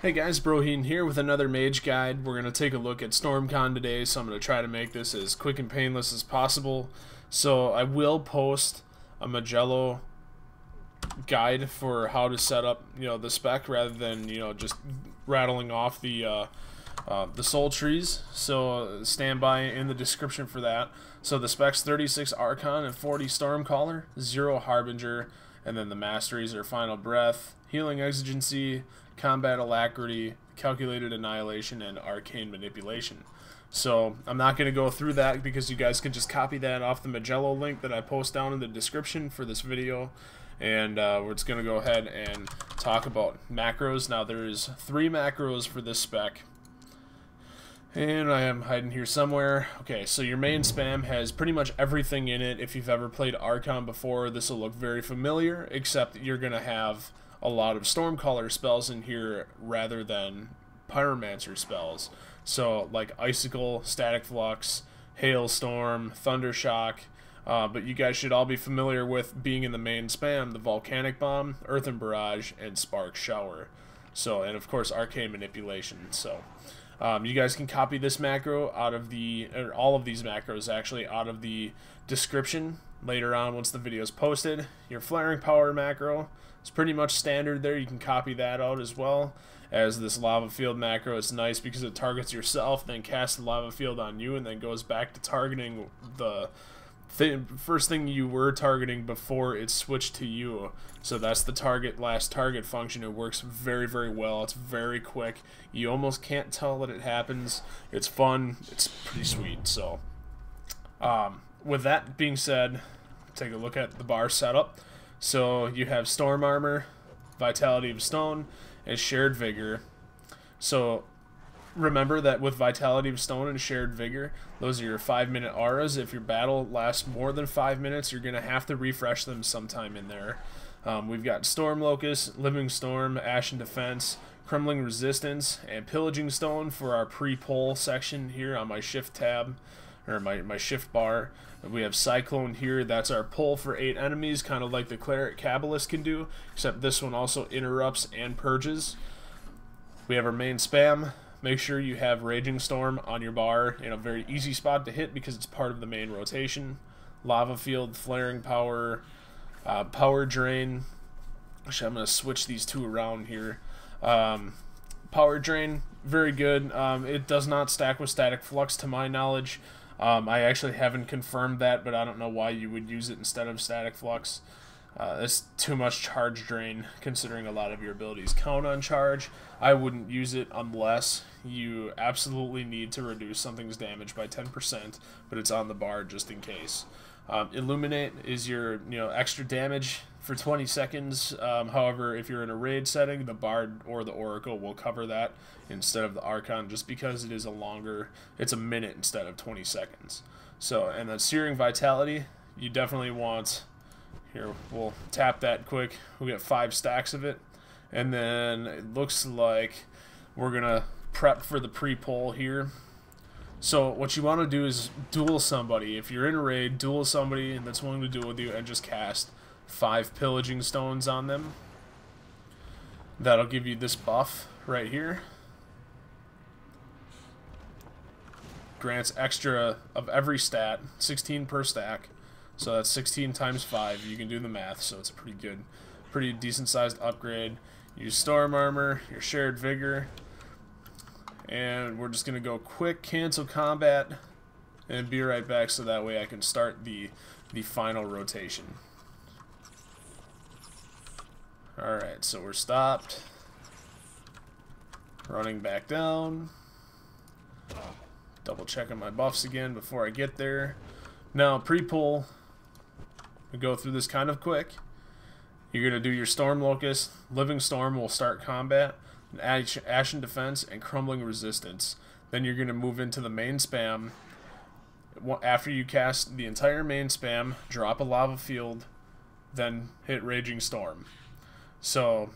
Hey guys, Broheen here with another Mage guide. We're going to take a look at Stormchon today, so I'm going to try to make this as quick and painless as possible. So I will post a Magello guide for how to set up, the spec rather than, just rattling off the soul trees. So stand by in the description for that. So the specs: 36 Archon and 40 Stormcaller, 0 Harbinger, and then the masteries are Final Breath, Healing Exigency, Combat Alacrity, Calculated Annihilation, and Arcane Manipulation. So I'm not going to go through that because you guys can just copy that off the Magello link that I post down in the description for this video. And we're just going to go ahead and talk about macros. Now there's 3 macros for this spec. And I am hiding here somewhere. Okay, so your main spam has pretty much everything in it. If you've ever played Archon before, this will look very familiar, except that you're going to have a lot of Stormcaller spells in here rather than Pyromancer spells. So like Icicle, Static Flux, Hailstorm, Thundershock. But you guys should all be familiar with being in the main spam: the Volcanic Bomb, Earthen Barrage, and Spark Shower. So, and of course Arcane Manipulation. So you guys can copy this macro out of or all of these macros actually, out of the description later on once the video is posted. Your Flaring Power macro is pretty much standard there. You can copy that out as well as this Lava Field macro. It's nice because it targets yourself, then casts the Lava Field on you, and then goes back to targeting the first thing you were targeting before it switched to you. So that's the target function. It works very, very well. It's very quick. You almost can't tell that it happens. It's fun. It's pretty sweet. So with that being said, take a look at the bar setup. So you have Storm Armor, Vitality of Stone, and Shared Vigor. So remember that with Vitality of Stone and Shared Vigor, those are your 5-minute auras. If your battle lasts more than 5 minutes, you're going to have to refresh them sometime in there. We've got Storm Locus, Living Storm, Ashen Defense, Crumbling Resistance, and Pillaging Stone for our pre-pull section here on my shift tab, or my shift bar. We have Cyclone here. That's our pull for 8 enemies, kind of like the Cleric Kabbalist can do, except this one also interrupts and purges. We have our main spam. Make sure you have Raging Storm on your bar in a very easy spot to hit because it's part of the main rotation. Lava Field, Flaring Power, Power Drain. Actually, I'm going to switch these two around here. Power Drain, very good. It does not stack with Static Flux to my knowledge. I actually haven't confirmed that, but I don't know why you would use it instead of Static Flux. It's too much charge drain considering a lot of your abilities count on charge. I wouldn't use it unless you absolutely need to reduce something's damage by 10%, but it's on the bar just in case. Illuminate is your extra damage for 20 seconds. However, if you're in a raid setting, the Bard or the Oracle will cover that instead of the Archon, just because it is it's a minute instead of 20 seconds. So, and then Searing Vitality, you definitely want. Here, we'll tap that quick. We'll get 5 stacks of it. And then it looks like we're going to prep for the pre-pull here. So what you want to do is duel somebody. If you're in a raid, duel somebody that's willing to duel with you and just cast 5 Pillaging Stones on them. That'll give you this buff right here. Grants extra of every stat, 16 per stack. So that's 16 times 5. You can do the math, so it's a pretty decent sized upgrade. Use Storm Armor, your Shared Vigor, and we're just going to go quick cancel combat and be right back so that way I can start the final rotation. Alright, so we're stopped. Running back down. Double checking my buffs again before I get there. Now, pre-pull. We go through this kind of quick. You're going to do your Storm Locus. Living Storm will start combat. Ashen Defense and Crumbling Resistance. Then you're going to move into the main spam. After you cast the entire main spam, drop a Lava Field, then hit Raging Storm. So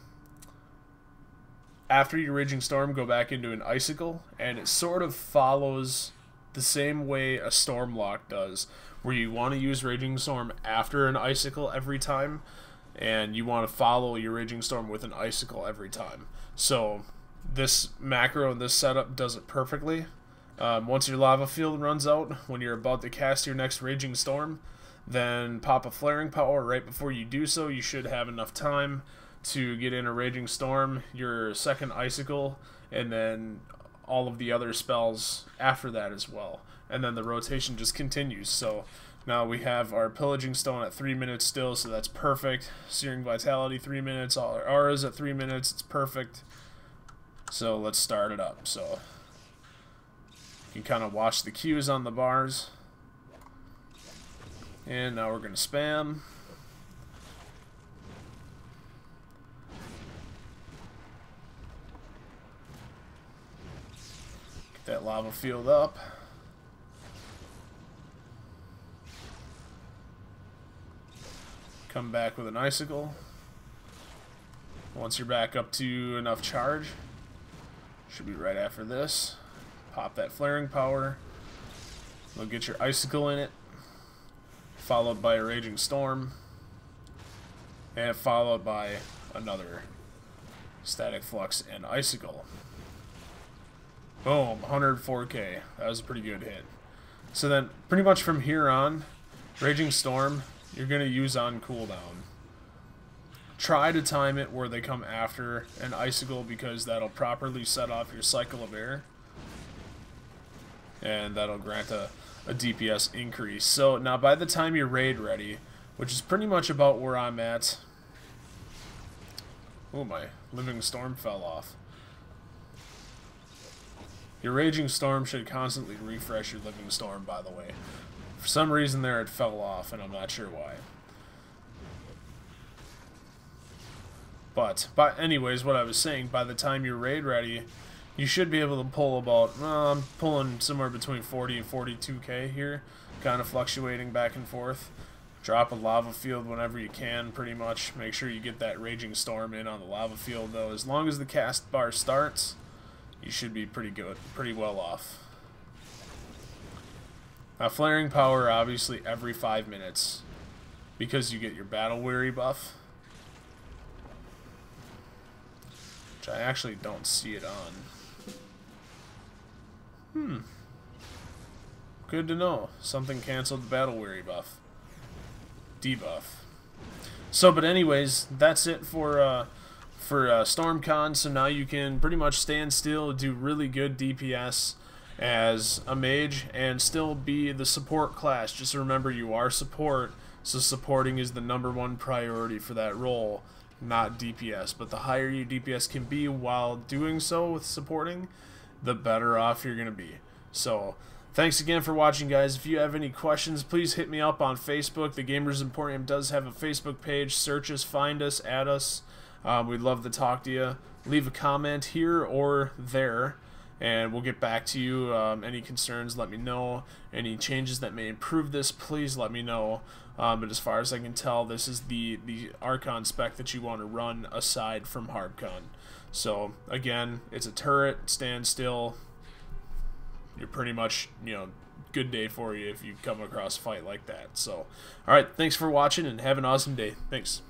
after your Raging Storm, go back into an Icicle, and it sort of follows the same way a Storm Lock does, where you want to use Raging Storm after an Icicle every time, and you want to follow your Raging Storm with an Icicle every time. So this macro and this setup does it perfectly. Once your lava field runs out, when you're about to cast your next Raging Storm, then pop a Flaring Power. Right before you do so, you should have enough time to get in a Raging Storm, your second Icicle, and then all of the other spells after that as well. And then the rotation just continues. So now we have our Pillaging Stone at 3 minutes still, so that's perfect. Searing Vitality 3 minutes, all our auras at 3 minutes, it's perfect. So let's start it up. So you can kind of watch the cues on the bars. And now we're going to spam. Get that lava field up. Come back with an Icicle. Once you're back up to enough charge, should be right after this. Pop that Flaring Power. You'll get your Icicle in it, followed by a Raging Storm, and followed by another Static Flux and Icicle. Boom, 104k. That was a pretty good hit. So then, pretty much from here on, Raging Storm, you're going to use on cooldown. Try to time it where they come after an Icicle, because that'll properly set off your cycle of air. And that'll grant a DPS increase. So now by the time you're raid ready, which is pretty much about where I'm at. Oh, my Living Storm fell off. Your Raging Storm should constantly refresh your Living Storm, by the way. For some reason there it fell off, and I'm not sure why. But anyways, what I was saying, by the time you're raid ready, you should be able to pull about, I'm pulling somewhere between 40 and 42k here, kind of fluctuating back and forth. Drop a lava field whenever you can, pretty much. Make sure you get that Raging Storm in on the lava field, though. As long as the cast bar starts, you should be pretty good, pretty well off. Now, Flaring Power, obviously, every 5 minutes, because you get your Battle Weary buff. Which I actually don't see it on. Good to know. Something canceled the Battle Weary buff. Debuff. So, but anyways, that's it for Stormchon. So now you can pretty much stand still, do really good DPS as a mage, and still be the support class. Just remember, you are support, so supporting is the #1 priority for that role, not DPS. But the higher your DPS can be while doing so with supporting, the better off you're going to be. So, thanks again for watching, guys. If you have any questions, please hit me up on Facebook. The Gamers Emporium does have a Facebook page. Search us, find us, add us. We'd love to talk to you. Leave a comment here or there, and we'll get back to you. Any concerns, let me know. Any changes that may improve this, please let me know. But as far as I can tell, this is the Archon spec that you want to run aside from Hardcon. So, again, it's a turret, stand still. You're pretty much, good day for you if you come across a fight like that. So, alright, thanks for watching and have an awesome day. Thanks.